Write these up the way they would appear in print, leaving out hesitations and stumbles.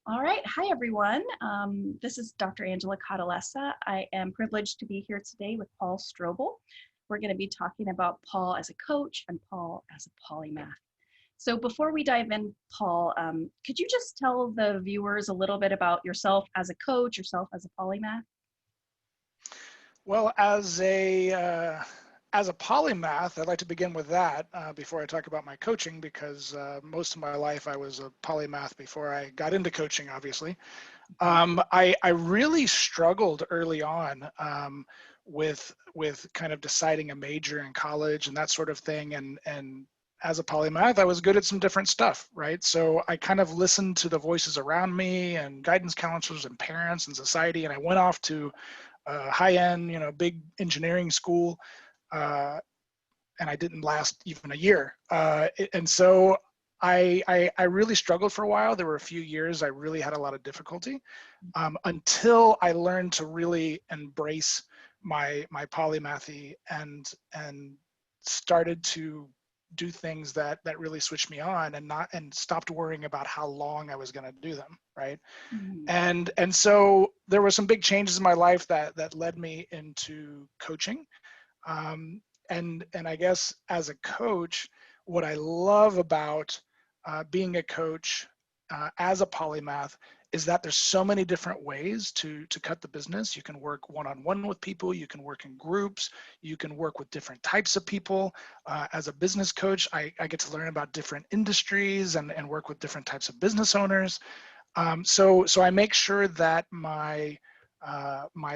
All right. Hi, everyone. This is Dr. Angela Catalessa. I am privileged to be here today with Paul Strobel. We're going to be talking about Paul as a coach and Paul as a polymath. So before we dive in, Paul, could you just tell the viewers a little bit about yourself as a coach, yourself as a polymath? Well, as a polymath, I'd like to begin with that before I talk about my coaching, because most of my life I was a polymath before I got into coaching, obviously. I really struggled early on with kind of deciding a major in college and that sort of thing. And as a polymath, I was good at some different stuff, right? So I kind of listened to the voices around me and guidance counselors and parents and society, and I went off to high-end, big engineering school, uh, and I didn't last even a year. And so I really struggled for a while. There were a few years I really had a lot of difficulty until I learned to really embrace my polymathy and started to do things that really switched me on and stopped worrying about how long I was going to do them, right? Mhm. And so there were some big changes in my life that led me into coaching. And I guess as a coach, what I love about being a coach as a polymath is that there's so many different ways to cut the business. You can work one-on-one with people, you can work in groups, you can work with different types of people. As a business coach, I get to learn about different industries and work with different types of business owners. So I make sure that my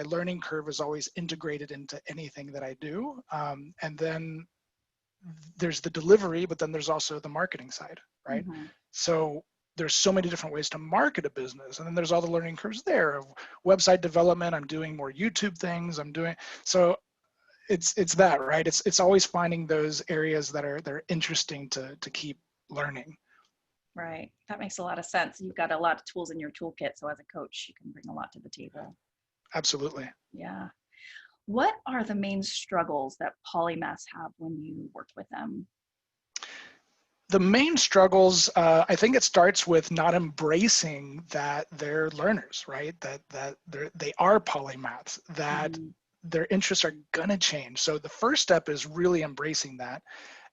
learning curve is always integrated into anything that I do. And then there's the delivery, but then there's also the marketing side, right? Mhm. So there's so many different ways to market a business, and then there's all the learning curves there of website development. I'm doing more YouTube things. I'm doing so. It's that, right? It's always finding those areas that are interesting to keep learning. Right. That makes a lot of sense. You've got a lot of tools in your toolkit. So as a coach, you can bring a lot to the table. Absolutely. Yeah. What are the main struggles that polymaths have when you work with them? The main struggles, I think it starts with not embracing that they're learners, right? That they are polymaths, that Mhm. their interests are gonna change. So the first step is really embracing that.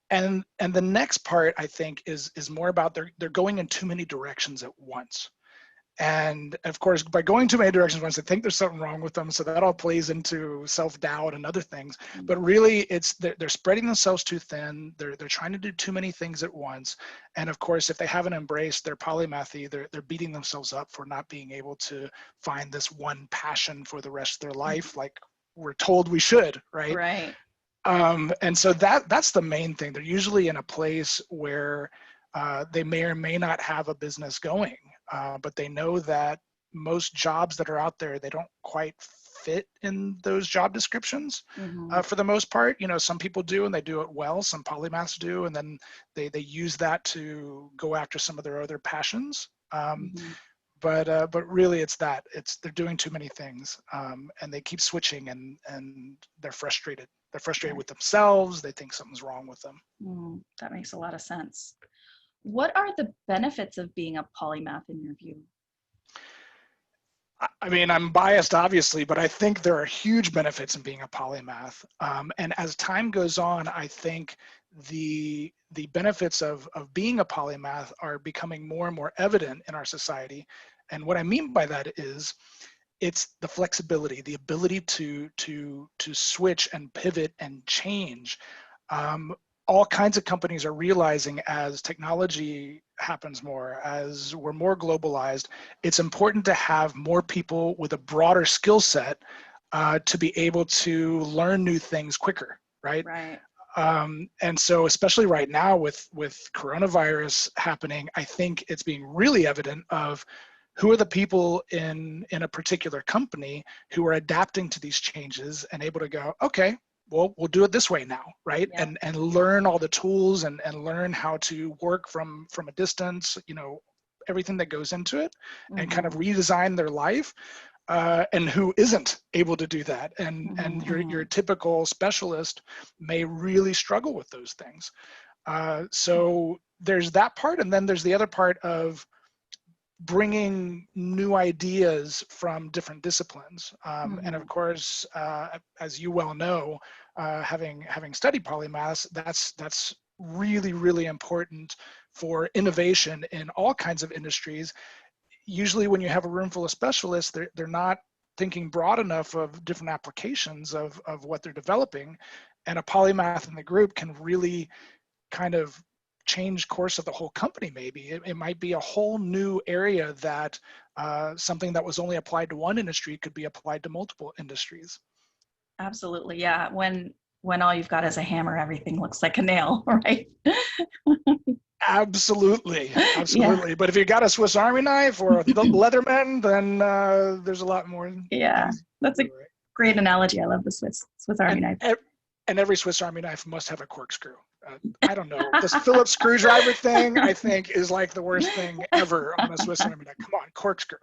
And the next part, I think, is more about they're going in too many directions at once. And of course, by going too many directions once, they think there's something wrong with them. So that all plays into self-doubt and other things. But really, it's they're spreading themselves too thin. They're trying to do too many things at once. And of course, if they haven't embraced their polymathy, they're beating themselves up for not being able to find this one passion for the rest of their life, like we're told we should, right? Right. And so that's the main thing. They're usually in a place where they may or may not have a business going, but they know that most jobs that are out there, they don't quite fit in those job descriptions Mhm. for the most part. Some people do and they do it well. Some polymaths do, and then they use that to go after some of their other passions. Mhm. But really they're doing too many things, and they keep switching, and they're frustrated Right. with themselves. They think something's wrong with them. That makes a lot of sense. What are the benefits of being a polymath in your view? I mean, I'm biased obviously, but I think there are huge benefits in being a polymath, and as time goes on, I think the benefits of being a polymath are becoming more and more evident in our society. And what I mean by that is it's the flexibility, the ability to switch and pivot and change. Um, all kinds of companies are realizing, as technology happens more, as we're more globalized, it's important to have more people with a broader skill set to be able to learn new things quicker, right? Right. And so, especially right now with coronavirus happening, I think it's being really evident of who are the people in a particular company who are adapting to these changes and able to go, okay, well, we'll do it this way now, right? Yep. And learn all the tools and learn how to work from a distance, everything that goes into it, and kind of Mhm. redesign their life. And who isn't able to do that, and Mhm. your typical specialist may really struggle with those things. So there's that part, and then there's the other part of bringing new ideas from different disciplines. And of course, as you well know, having studied polymaths, that's really, really important for innovation in all kinds of industries. Usually when you have a room full of specialists, they're not thinking broad enough of different applications of what they're developing. And a polymath in the group can really kind of change course of the whole company. Maybe it might be a whole new area that something that was only applied to one industry could be applied to multiple industries. Absolutely. Yeah. When all you've got is a hammer, everything looks like a nail, right? Absolutely, Yeah. absolutely. But if you got a Swiss Army knife or a Leatherman, then there's a lot more Yeah. things That's to a do, right? great analogy. I love the Swiss Army And knife. and every Swiss Army knife must have a corkscrew. I don't know. This Phillips screwdriver thing, I think, is like the worst thing ever on a Swiss Army knife. Come on, corkscrew.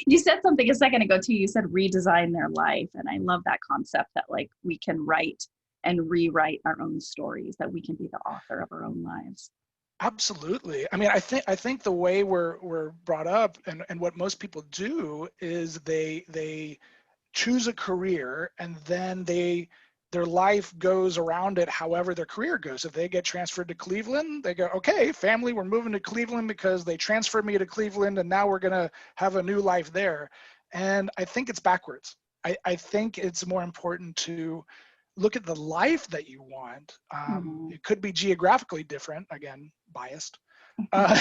You said something a second ago too. You said redesign their life. And I love that concept that like we can write and rewrite our own stories, that we can be the author of our own lives. Absolutely. I mean, I think the way we're brought up and what most people do is they choose a career and then their life goes around it however their career goes. If they get transferred to Cleveland, they go, okay, family, we're moving to Cleveland because they transferred me to Cleveland and now we're going to have a new life there. And I think it's backwards. I think it's more important to look at the life that you want. Mm-hmm. It could be geographically different, again, biased. Uh,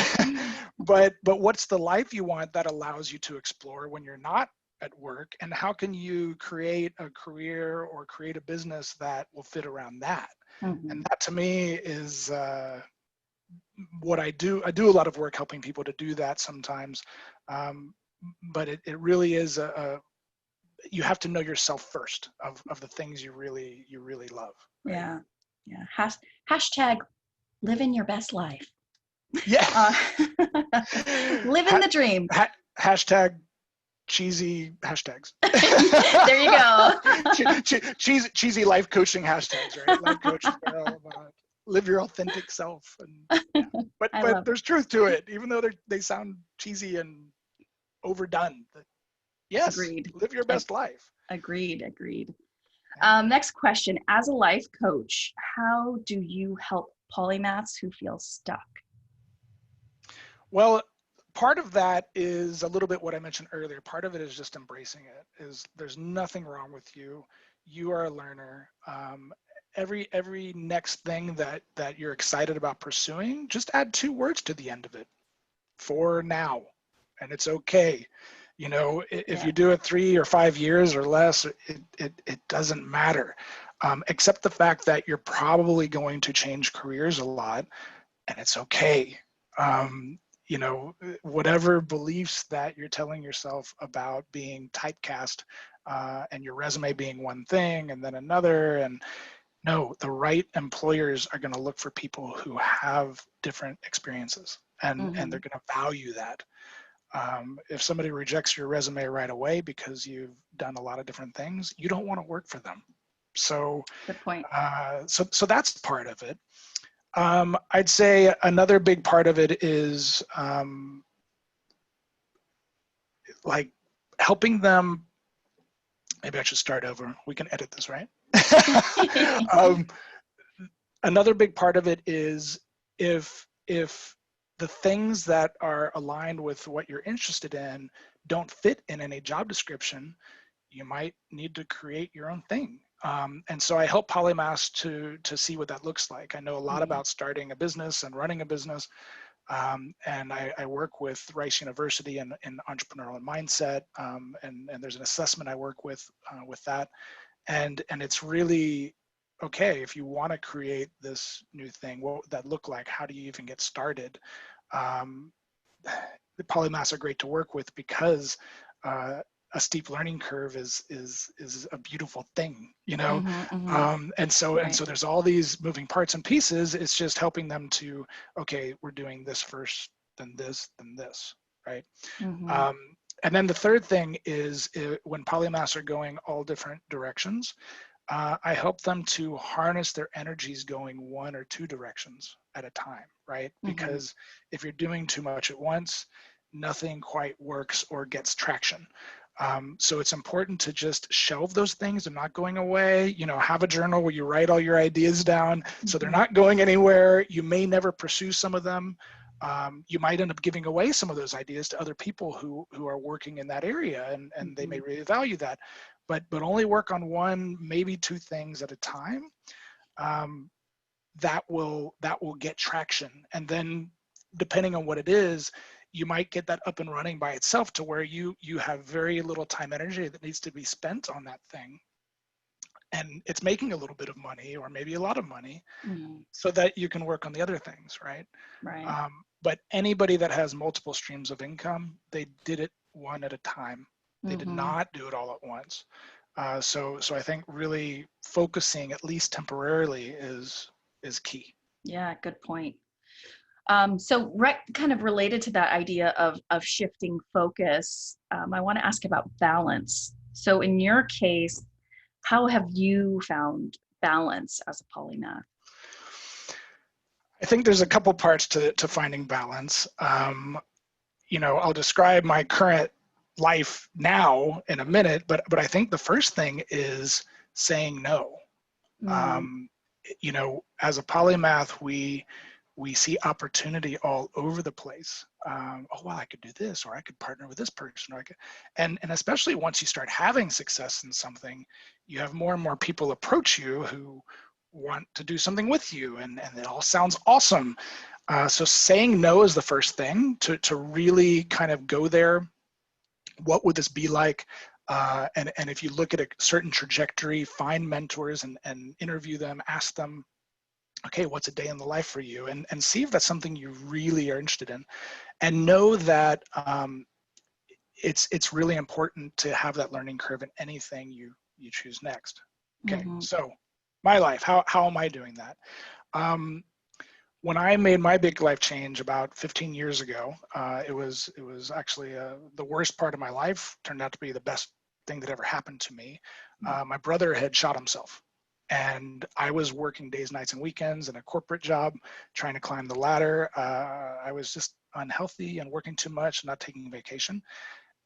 but what's the life you want that allows you to explore when you're not at work, and how can you create a career or create a business that will fit around that? Mm-hmm. And that to me is what I do. I do a lot of work helping people to do that sometimes, um, but it really is you have to know yourself first of the things you really love, right? Yeah. Yeah. Hashtag living your best life. Yeah. Uh, living ha- the dream. hashtag cheesy hashtags. There you go. Cheesy life coaching hashtags, right? Life coaches are all about live your authentic self, and yeah. I But love it. there's truth to it, even though they sound cheesy and overdone. But yes, Agreed. live your best life. Agreed. Agreed. Yeah. Next question. As a life coach, how do you help polymaths who feel stuck? Well, part of that is a little bit what I mentioned earlier. Part of it is just embracing it. Is there's nothing wrong with you. You are a learner. Every next thing that you're excited about pursuing, just add 2 words to the end of it. For now, and it's okay. You know, if Yeah. you do it 3 or 5 years or less, it doesn't matter. Except the fact that you're probably going to change careers a lot, and it's okay. Um, you know, whatever beliefs that you're telling yourself about being typecast and your resume being one thing and then another, and no, the right employers are going to look for people who have different experiences, and Mm-hmm. they're going to value that. If somebody rejects your resume right away because you've done a lot of different things, you don't want to work for them. So, Good point. so that's part of it. I'd say another big part of it is like helping them. Maybe I should start over. We can edit this, right? um, Another big part of it is if the things that are aligned with what you're interested in don't fit in any job description, you might need to create your own thing. And so I help polymaths to see what that looks like. I know a lot Mm-hmm. about starting a business and running a business. And I work with Rice University in entrepreneurial mindset, and there's an assessment I work with that, and it's really okay if you want to create this new thing. What would that look like? How do you even get started? Um, the polymaths are great to work with because uh, a steep learning curve is a beautiful thing, you know. Mm-hmm. Mm-hmm. And so Right. there's all these moving parts and pieces. It's just helping them to, okay, we're doing this first, then this, right? Mm-hmm. um, and then the third thing is when polymaths are going all different directions, I help them to harness their energies going 1 or 2 directions at a time, right? Mm-hmm. Because if you're doing too much at once, nothing quite works or gets traction. So it's important to just shelve those things. They're not going away. Have a journal where you write all your ideas down, so they're not going anywhere. You may never pursue some of them. You might end up giving away some of those ideas to other people who are working in that area, and they may really value that. But only work on one, maybe two things at a time. That will get traction, and then depending on what it is, you might get that up and running by itself to where you have very little time energy that needs to be spent on that thing, and it's making a little bit of money or maybe a lot of money, so that you can work on the other things, right? But anybody that has multiple streams of income, they did it one at a time. They did not do it all at once. So I think really focusing, at least temporarily, is key. Yeah, good point. So kind of related to that idea of shifting focus, I want to ask about balance. So in your case, how have you found balance as a polymath? I think there's a couple parts to finding balance. I'll describe my current life now in a minute, but I think the first thing is saying no. As a polymath, we see opportunity all over the place. Oh, well, I could do this, or I could partner with this person, or I could, and especially once you start having success in something, you have more and more people approach you who want to do something with you, and it all sounds awesome. So saying no is the first thing to really kind of go there. What would this be like? And if you look at a certain trajectory, find mentors and interview them, ask them, okay, what's a day in the life for you? And see if that's something you really are interested in. And know that it's really important to have that learning curve in anything you choose next. Okay, so my life, how am I doing that? When I made my big life change about 15 years ago, it was actually the worst part of my life. Turned out to be the best thing that ever happened to me. My brother had shot himself, and I was working days, nights, and weekends in a corporate job, trying to climb the ladder. I was just unhealthy and working too much, not taking vacation.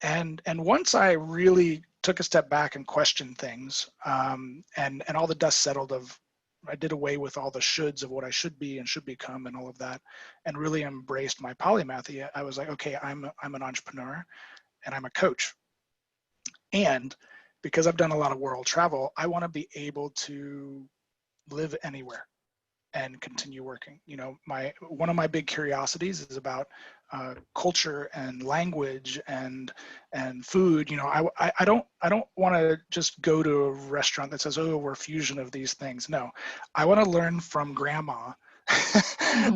And once I really took a step back and questioned things, and all the dust settled I did away with all the shoulds of what I should be and should become and all of that, and really embraced my polymathy. I was like, okay, I'm an entrepreneur and I'm a coach. And because I've done a lot of world travel, I want to be able to live anywhere and continue working. One of my big curiosities is about culture and language and food. I don't want to just go to a restaurant that says, oh, we're a fusion of these things. No, I want to learn from grandma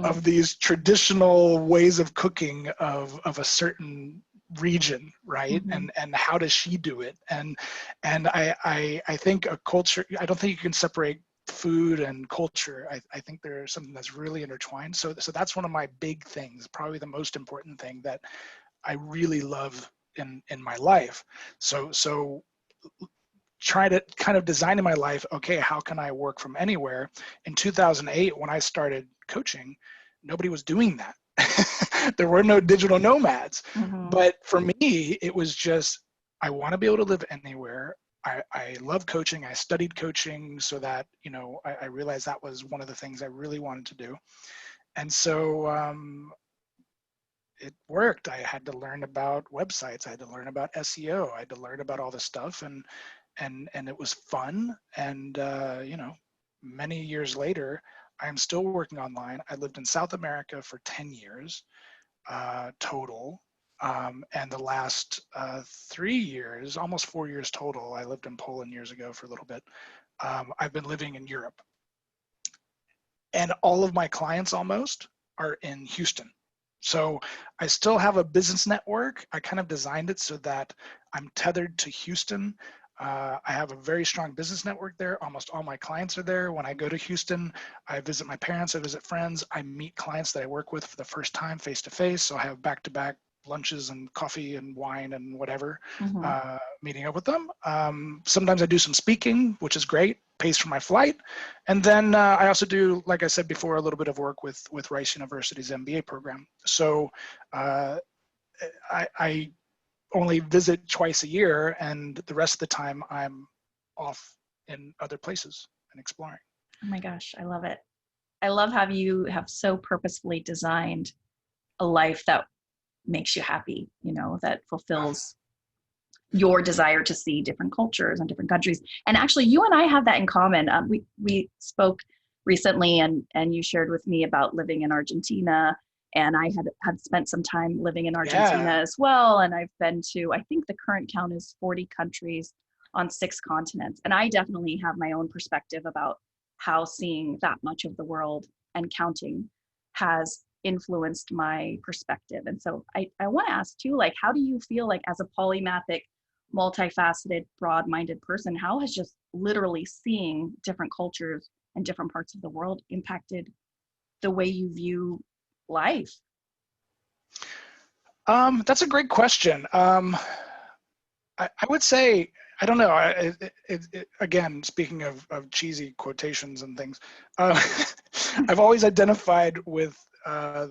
of these traditional ways of cooking of a certain region, right? And how does she do it? And I think a culture, I don't think you can separate food and culture. I think there's something that's really intertwined. So that's one of my big things, probably the most important thing that I really love in my life. So try to kind of design in my life, okay, how can I work from anywhere? In 2008, when I started coaching, nobody was doing that. There were no digital nomads. But for me, it was just, I want to be able to live anywhere. I love coaching. I studied coaching so that, I realized that was one of the things I really wanted to do. And so it worked. I had to learn about websites. I had to learn about SEO. I had to learn about all this stuff. And it was fun. And, many years later, I'm still working online. I lived in South America for 10 years total. And the last 3 years, almost 4 years total, I lived in Poland years ago for a little bit. I've been living in Europe. And all of my clients almost are in Houston. So I still have a business network. I kind of designed it so that I'm tethered to Houston. I have a very strong business network there. Almost all my clients are there. When I go to Houston, I visit my parents, I visit friends, I meet clients that I work with for the first time face to face. So I have back-to-back lunches and coffee and wine and whatever, meeting up with them. Sometimes I do some speaking, which is great, pays for my flight. And then I also do, like I said before, a little bit of work with Rice University's MBA program. So I only visit twice a year, and the rest of the time I'm off in other places and exploring. Oh my gosh, I love it. I love how you have so purposefully designed a life that makes you happy, that fulfills your desire to see different cultures and different countries. And actually, you and I have that in common. We spoke recently, and you shared with me about living in Argentina, and I had spent some time living in Argentina Yeah. as well. And I've been to, I think the current count is 40 countries on 6 continents. And I definitely have my own perspective about how seeing that much of the world and counting has influenced my perspective. And so I want to ask too, like, how do you feel like as a polymathic, multifaceted, broad-minded person, how has just literally seeing different cultures and different parts of the world impacted the way you view life? That's a great question. I would say, I don't know. Again, speaking of cheesy quotations and things, I've always identified with I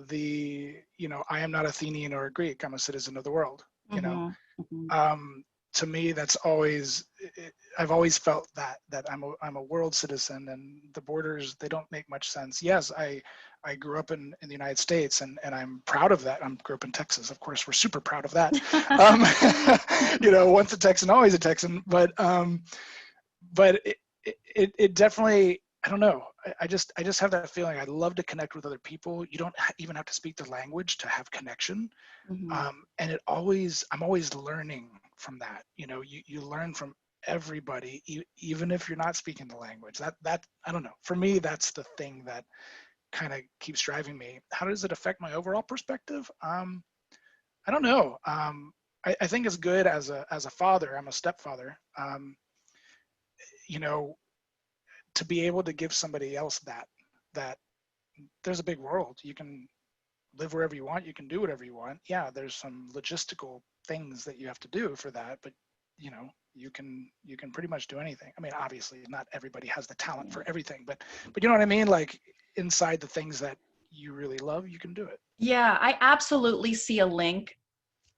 am not Athenian or a Greek. I'm a citizen of the world. Mm-hmm. Mm-hmm. To me, that's always, I've always felt that I'm a world citizen, and the borders, they don't make much sense. Yes, I grew up in the United States, and I'm proud of that. I grew up in Texas. Of course, we're super proud of that. Once a Texan, always a Texan. But it definitely, I don't know. I just have that feeling. I love to connect with other people. You don't even have to speak the language to have connection. Mm-hmm. And I'm always learning from that. You learn from everybody, even if you're not speaking the language. That I don't know. For me, that's the thing that kind of keeps driving me. How does it affect my overall perspective? I don't know. I think it's good as a father. I'm a stepfather. You know, to be able to give somebody else that there's a big world. You can live wherever you want. You can do whatever you want. Yeah, there's some logistical things that you have to do for that, but you can pretty much do anything. I mean, obviously not everybody has the talent for everything, but you know what I mean? Like, inside the things that you really love, you can do it. Yeah, I absolutely see a link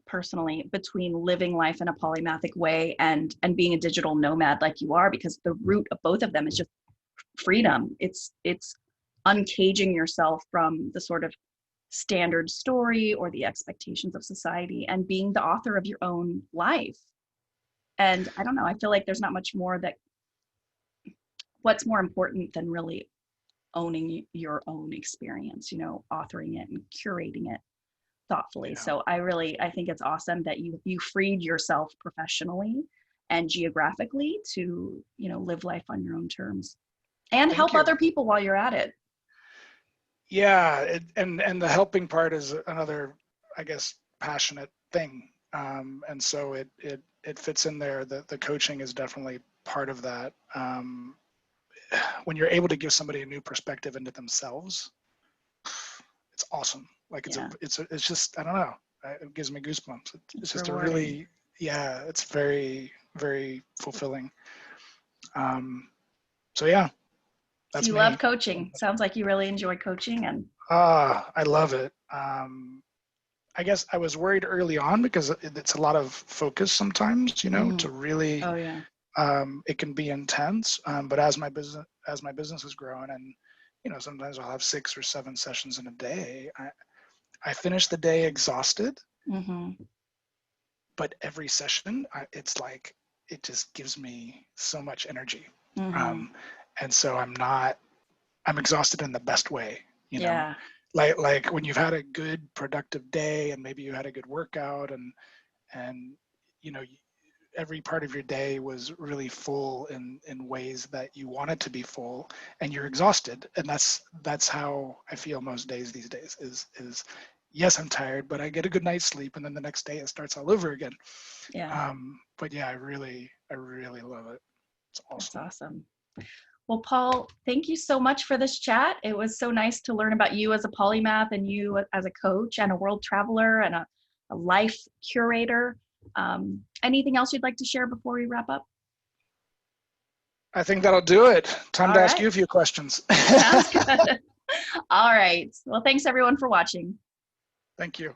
personally between living life in a polymathic way and being a digital nomad like you are, because the root of both of them is just freedom. It's uncaging yourself from the sort of standard story or the expectations of society and being the author of your own life. And I don't know, I feel like there's not much more that what's more important than really owning your own experience, authoring it and curating it thoughtfully. Yeah, So I think it's awesome that you freed yourself professionally and geographically to, live life on your own terms and thank help you. other people while you're at it. Yeah, and the helping part is another, I guess, passionate thing. And so it fits in there. The coaching is definitely part of that. When you're able to give somebody a new perspective into themselves, it's awesome. Like, Yeah, it's just, I don't know. It gives me goosebumps. It's it's just a rewarding. really, yeah, it's very, very fulfilling. Um, so yeah, So that's you love me. coaching. Sounds like you really enjoy coaching. And I love it. I guess I was worried early on because it's a lot of focus sometimes, to really, oh yeah. it can be intense. But as my business is growing, and sometimes I'll have 6 or 7 sessions in a day. I finish the day exhausted, Mm-hmm. but every session, it's like, it just gives me so much energy. Mm-hmm. Um, and so I'm exhausted in the best way, you know, Yeah. like when you've had a good productive day, and maybe you had a good workout, and you know every part of your day was really full in ways that you want it to be full, and you're exhausted. And that's how I feel most days these days, is yes, I'm tired, but I get a good night's sleep, and then the next day it starts all over again. Yeah. But yeah, I really love it. It's That's awesome. awesome. Well, Paul, thank you so much for this chat. It was so nice to learn about you as a polymath and you as a coach and a world traveler and a life curator. Anything else you'd like to share before we wrap up? I think that'll do it. Time All to ask right. you a few questions. Sounds good. All right. Well, thanks everyone for watching. Thank you.